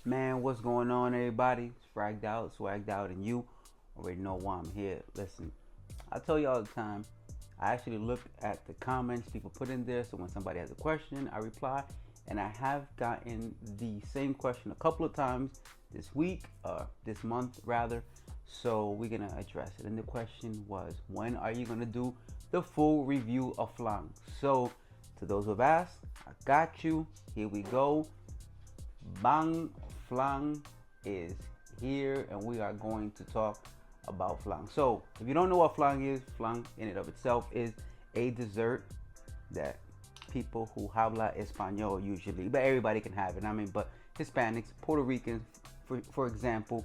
Man, what's going on, everybody? Spragged out, swagged out, and you already know why I'm here. Listen, I tell you all the time, I actually look at the comments people put in there, so when somebody has a question, I reply, and I have gotten the same question a couple of times this week, this month rather, so we're gonna address it. And the question was, when are you gonna do the full review of Flan? So, to those who have asked, I got you. Here we go. Bang, Flan is here, and we are going to talk about Flan. So, if you don't know what Flan is, Flan in and of itself is a dessert that people who habla Espanol usually, but everybody can have it. I mean, but Hispanics, Puerto Ricans, for example,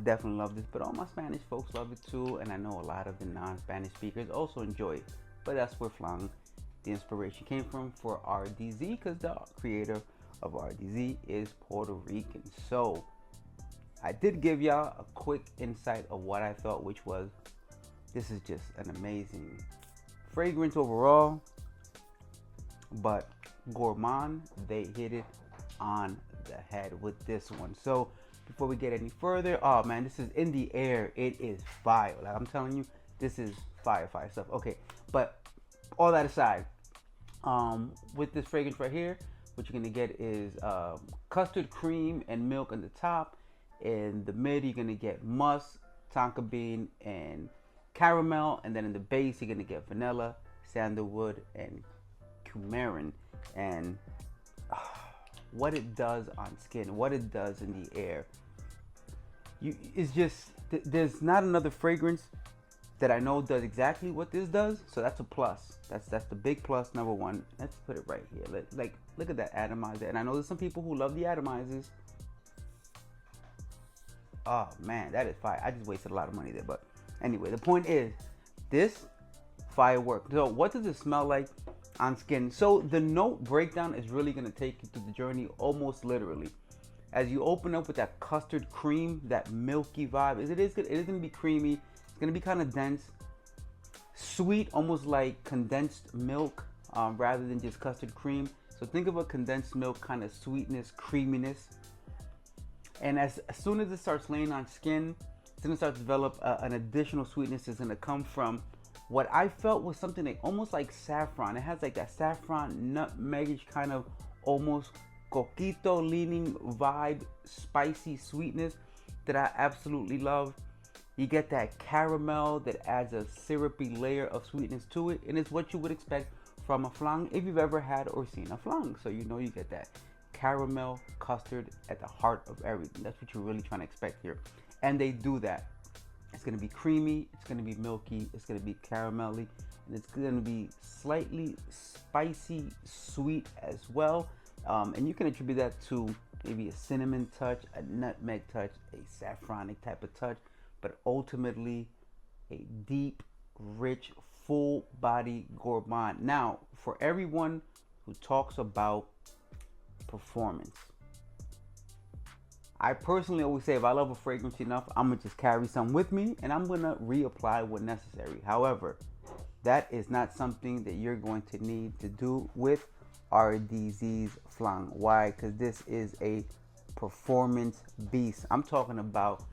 definitely love this. But all my Spanish folks love it too, and I know a lot of the non-Spanish speakers also enjoy it. But that's where Flan, the inspiration came from for RDZ, because the creator of RDZ is Puerto Rican. So I did give y'all a quick insight of what I thought, which was this is just an amazing fragrance overall, but gourmand, they hit it on the head with this one. So before we get any further, oh man, this is in the air. It is fire. Like I'm telling you, this is fire stuff. Okay, but all that aside, with this fragrance right here, what you're gonna get is custard cream and milk on the top. In the mid, you're gonna get musk, tonka bean, and caramel. And then in the base, you're gonna get vanilla, sandalwood, and coumarin. And what it does on skin, what it does in the air, it's just there's not another fragrance that I know does exactly what this does. So that's a plus. That's the big plus, number one. Let's put it right here. Like, look at that atomizer. And I know there's some people who love the atomizers. Oh man, that is fire. I just wasted a lot of money there. But anyway, the point is, this firework. So what does it smell like on skin? So the note breakdown is really gonna take you through the journey almost literally. As you open up with that custard cream, that milky vibe, it is gonna be creamy. It's gonna be kind of dense, sweet, almost like condensed milk, rather than just custard cream. So think of a condensed milk kind of sweetness, creaminess. And as soon as it starts laying on skin, it's gonna start to develop an additional sweetness. It's gonna come from what I felt was something like almost like saffron. It has like that saffron, nutmegish kind of almost coquito leaning vibe, spicy sweetness that I absolutely love. You get that caramel that adds a syrupy layer of sweetness to it, and it's what you would expect from a flan if you've ever had or seen a flan. So you know you get that caramel custard at the heart of everything. That's what you're really trying to expect here, and they do that. It's gonna be creamy, it's gonna be milky, it's gonna be caramelly, and it's gonna be slightly spicy, sweet as well. And you can attribute that to maybe a cinnamon touch, a nutmeg touch, a saffronic type of touch, but ultimately a deep, rich, full body gourmand. Now, for everyone who talks about performance, I personally always say if I love a fragrance enough, I'm gonna just carry some with me and I'm gonna reapply when necessary. However, that is not something that you're going to need to do with RDZ's Flan. Why? Because this is a performance beast. I'm talking about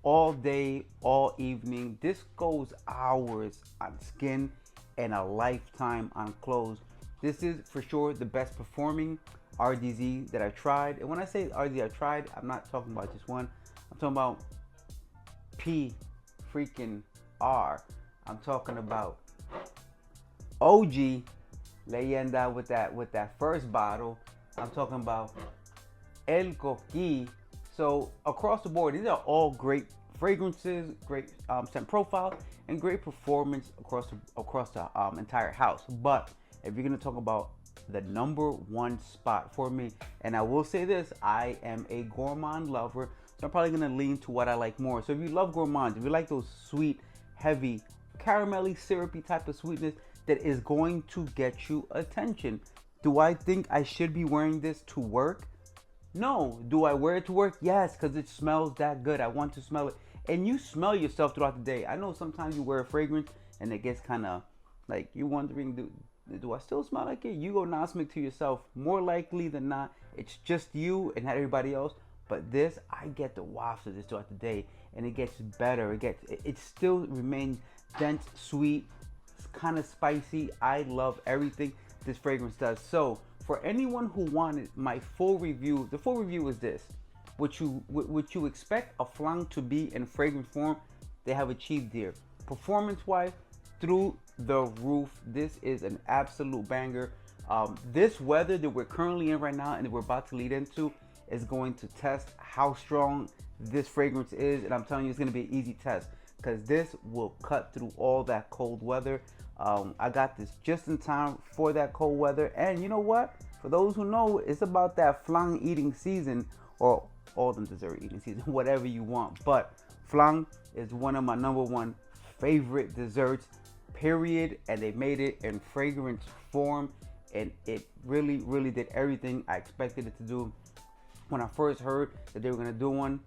all day, all evening. This goes hours on skin and a lifetime on clothes. This is for sure the best performing RDZ that I've tried. And when I say RDZ I've tried, I'm not talking about just one. I'm talking about P freaking R. I'm talking about OG Leyenda with that first bottle. I'm talking about El Coqui. So across the board, these are all great fragrances, great scent profile, and great performance across the entire house. But if you're gonna talk about the number one spot for me, and I will say this, I am a gourmand lover, so I'm probably gonna lean to what I like more. So if you love gourmands, if you like those sweet, heavy, caramelly, syrupy type of sweetness that is going to get you attention, do I think I should be wearing this to work? No. Do I wear it to work? Yes, because it smells that good. I want to smell it. And you smell yourself throughout the day. I know sometimes you wear a fragrance and it gets kind of like you're wondering, do I still smell like it? You go nosmic to yourself. More likely than not, it's just you and not everybody else. But this, I get the wafts of this throughout the day, and it gets better. It still remains dense, sweet, it's kind of spicy. I love everything this fragrance does. So for anyone who wanted my full review, the full review is this: what you expect a Flan to be in fragrance form, they have achieved here. Performance wise, through the roof. This is an absolute banger. This weather that we're currently in right now and that we're about to lead into is going to test how strong this fragrance is, and I'm telling you, it's going to be an easy test because this will cut through all that cold weather. I got this just in time for that cold weather, and you know what? For those who know, it's about that flan eating season, or all the dessert eating season, whatever you want. But flan is one of my #1 favorite desserts, period, and they made it in fragrance form, and it really, really did everything I expected it to do. When I first heard that they were gonna do one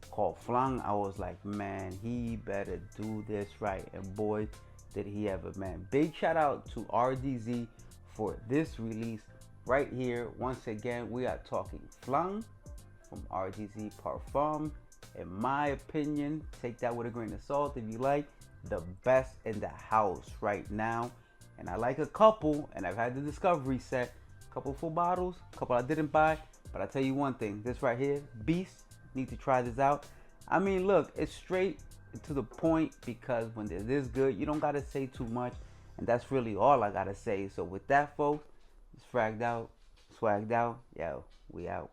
called Flan, I was like, man, he better do this right. And boy, did he ever, man. Big shout out to RDZ for this release right here. Once again, we are talking Flan from RDZ Parfums. In my opinion, take that with a grain of salt if you like, the best in the house right now. And I like a couple, and I've had the discovery set, a couple full bottles, a couple I didn't buy. But I tell you one thing, this right here, beast, need to try this out. I mean, look, it's straight to the point, because when they're this good, you don't gotta say too much, and that's really all I gotta say. So with that, folks, it's fragged out, swagged out. Yo, we out.